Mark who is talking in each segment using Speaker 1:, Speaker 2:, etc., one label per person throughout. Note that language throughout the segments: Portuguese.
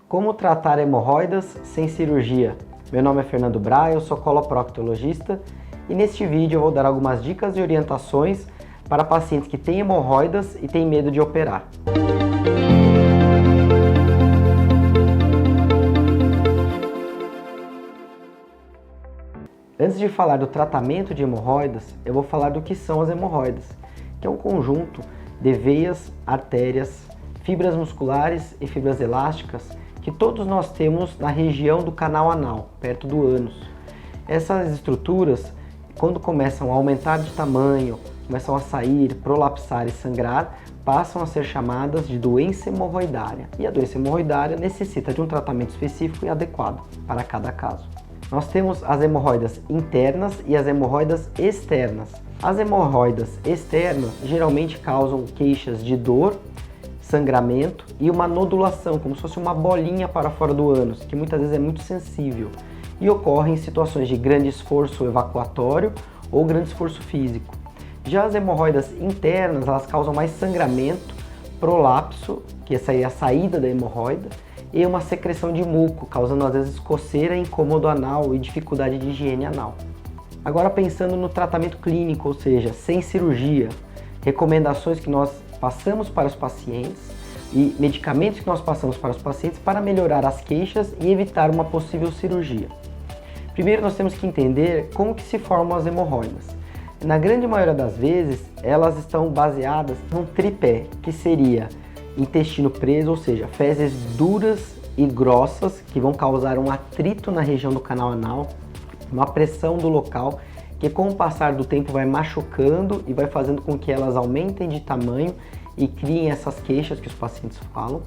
Speaker 1: Como tratar hemorroidas sem cirurgia? Meu nome é Fernando Braia, eu sou coloproctologista e neste vídeo eu vou dar algumas dicas e orientações para pacientes que têm hemorroidas e têm medo de operar. Antes de falar do tratamento de hemorroidas, eu vou falar do que são as hemorroidas, que é um conjunto de veias, artérias, fibras musculares e fibras elásticas que todos nós temos na região do canal anal, perto do ânus. Essas estruturas, quando começam a aumentar de tamanho, começam a sair, prolapsar e sangrar, passam a ser chamadas de doença hemorroidária. E a doença hemorroidária necessita de um tratamento específico e adequado para cada caso. Nós temos as hemorroidas internas e as hemorroidas externas. As hemorroidas externas geralmente causam queixas de dor, sangramento e uma nodulação, como se fosse uma bolinha para fora do ânus, que muitas vezes é muito sensível e ocorre em situações de grande esforço evacuatório ou grande esforço físico. Já as hemorroidas internas, elas causam mais sangramento, prolapso, que essa aí é a saída da hemorroida, e uma secreção de muco, causando às vezes coceira, incômodo anal e dificuldade de higiene anal. Agora pensando no tratamento clínico, ou seja, sem cirurgia, recomendações que nós passamos para os pacientes e medicamentos que nós passamos para os pacientes para melhorar as queixas e evitar uma possível cirurgia. Primeiro nós temos que entender como que se formam as hemorroidas. Na grande maioria das vezes, elas estão baseadas num tripé, que seria intestino preso, ou seja, fezes duras e grossas que vão causar um atrito na região do canal anal, uma pressão do local que com o passar do tempo vai machucando e vai fazendo com que elas aumentem de tamanho e criem essas queixas que os pacientes falam.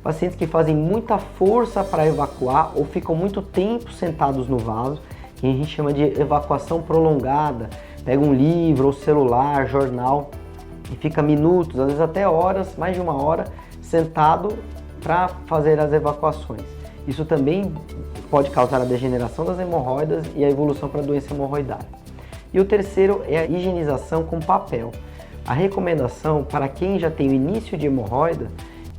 Speaker 1: Pacientes que fazem muita força para evacuar ou ficam muito tempo sentados no vaso, que a gente chama de evacuação prolongada, pega um livro ou celular, jornal e fica minutos, às vezes até horas, mais de uma hora, sentado para fazer as evacuações. Isso também pode causar a degeneração das hemorroidas e a evolução para a doença hemorroidária. E o terceiro é a higienização com papel. A recomendação para quem já tem o início de hemorroida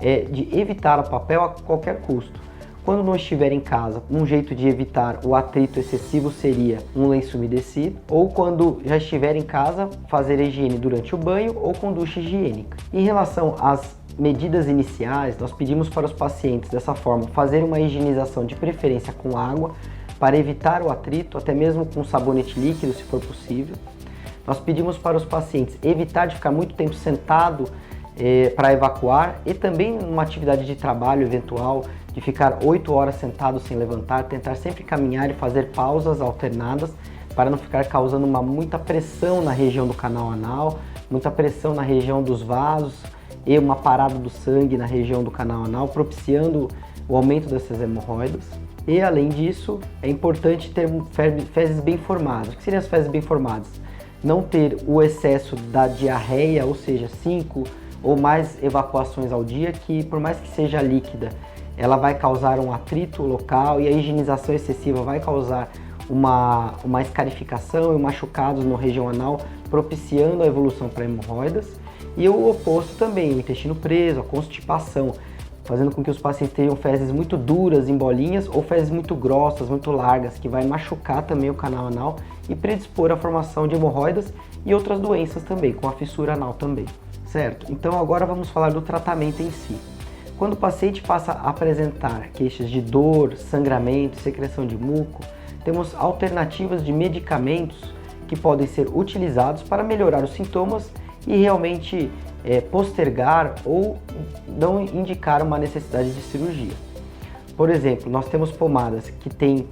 Speaker 1: é de evitar o papel a qualquer custo. Quando não estiver em casa, um jeito de evitar o atrito excessivo seria um lenço umedecido, ou quando já estiver em casa, fazer a higiene durante o banho ou com ducha higiênica. Em relação às medidas iniciais, nós pedimos para os pacientes dessa forma fazer uma higienização de preferência com água para evitar o atrito, até mesmo com sabonete líquido se for possível. Nós pedimos para os pacientes evitar de ficar muito tempo sentado para evacuar e também numa atividade de trabalho eventual de ficar 8 horas sentado sem levantar, tentar sempre caminhar e fazer pausas alternadas para não ficar causando muita pressão na região do canal anal, muita pressão na região dos vasos e uma parada do sangue na região do canal anal, propiciando o aumento dessas hemorroidas. E além disso, é importante ter fezes bem formadas. O que seriam as fezes bem formadas? Não ter o excesso da diarreia, ou seja, 5 ou mais evacuações ao dia, que por mais que seja líquida, ela vai causar um atrito local e a higienização excessiva vai causar uma escarificação e machucados na região anal, propiciando a evolução para hemorroidas. E o oposto também, o intestino preso, a constipação, fazendo com que os pacientes tenham fezes muito duras em bolinhas ou fezes muito grossas, muito largas, que vai machucar também o canal anal e predispor à formação de hemorroidas e outras doenças também, com a fissura anal também, certo? Então agora vamos falar do tratamento em si. Quando o paciente passa a apresentar queixas de dor, sangramento, secreção de muco, temos alternativas de medicamentos que podem ser utilizados para melhorar os sintomas e realmente postergar ou não indicar uma necessidade de cirurgia. Por exemplo, nós temos pomadas que têm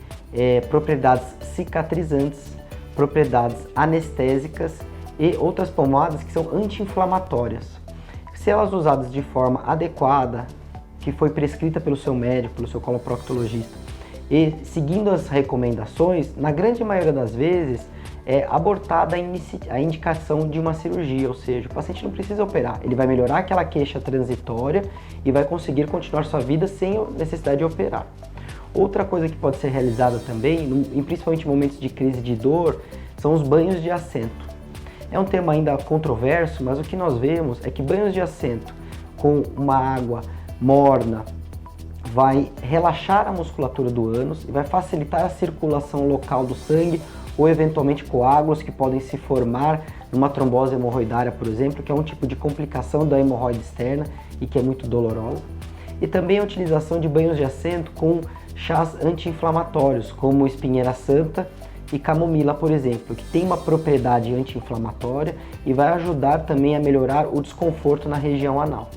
Speaker 1: propriedades cicatrizantes, propriedades anestésicas e outras pomadas que são anti-inflamatórias. Se elas usadas de forma adequada, que foi prescrita pelo seu médico, pelo seu coloproctologista, e seguindo as recomendações, na grande maioria das vezes é abortada a indicação de uma cirurgia, ou seja, o paciente não precisa operar, ele vai melhorar aquela queixa transitória e vai conseguir continuar sua vida sem necessidade de operar. Outra coisa que pode ser realizada também, principalmente em momentos de crise de dor, são os banhos de assento. É um tema ainda controverso, mas o que nós vemos é que banhos de assento com uma água morna, vai relaxar a musculatura do ânus e vai facilitar a circulação local do sangue ou eventualmente coágulos que podem se formar numa trombose hemorroidária, por exemplo, que é um tipo de complicação da hemorroide externa e que é muito dolorosa. E também a utilização de banhos de assento com chás anti-inflamatórios, como espinheira santa e camomila, por exemplo, que tem uma propriedade anti-inflamatória e vai ajudar também a melhorar o desconforto na região anal.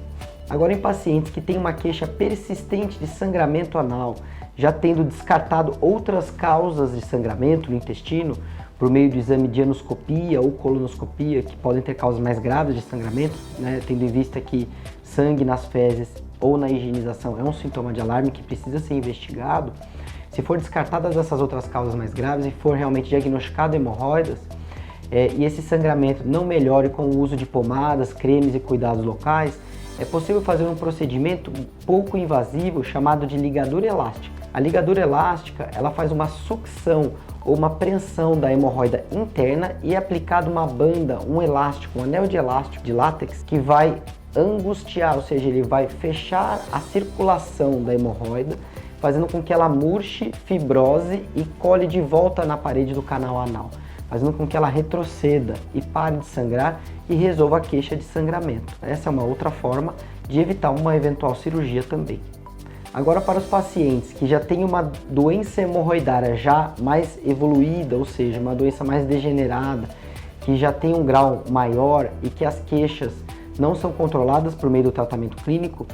Speaker 1: Agora, em pacientes que têm uma queixa persistente de sangramento anal, já tendo descartado outras causas de sangramento no intestino, por meio do exame de anoscopia ou colonoscopia, que podem ter causas mais graves de sangramento, né, tendo em vista que sangue nas fezes ou na higienização é um sintoma de alarme que precisa ser investigado. Se for descartadas essas outras causas mais graves e for realmente diagnosticado hemorroidas, e esse sangramento não melhore com o uso de pomadas, cremes e cuidados locais, é possível fazer um procedimento pouco invasivo chamado de ligadura elástica. A ligadura elástica, ela faz uma sucção ou uma preensão da hemorroida interna e é aplicado uma banda, um elástico, um anel de elástico de látex que vai angustiar, ou seja, ele vai fechar a circulação da hemorroida, fazendo com que ela murche, fibrose e cole de volta na parede do canal anal, fazendo com que ela retroceda e pare de sangrar e resolva a queixa de sangramento. Essa é uma outra forma de evitar uma eventual cirurgia também. Agora, para os pacientes que já têm uma doença hemorroidária já mais evoluída, ou seja, uma doença mais degenerada, que já tem um grau maior e que as queixas não são controladas por meio do tratamento clínico,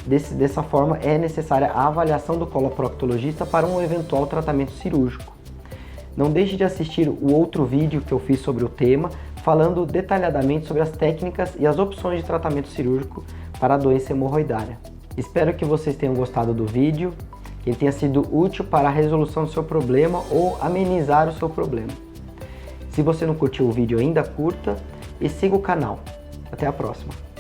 Speaker 1: dessa forma é necessária a avaliação do coloproctologista para um eventual tratamento cirúrgico. Não deixe de assistir o outro vídeo que eu fiz sobre o tema, falando detalhadamente sobre as técnicas e as opções de tratamento cirúrgico para a doença hemorroidária. Espero que vocês tenham gostado do vídeo, que ele tenha sido útil para a resolução do seu problema ou amenizar o seu problema. Se você não curtiu o vídeo ainda, curta e siga o canal. Até a próxima!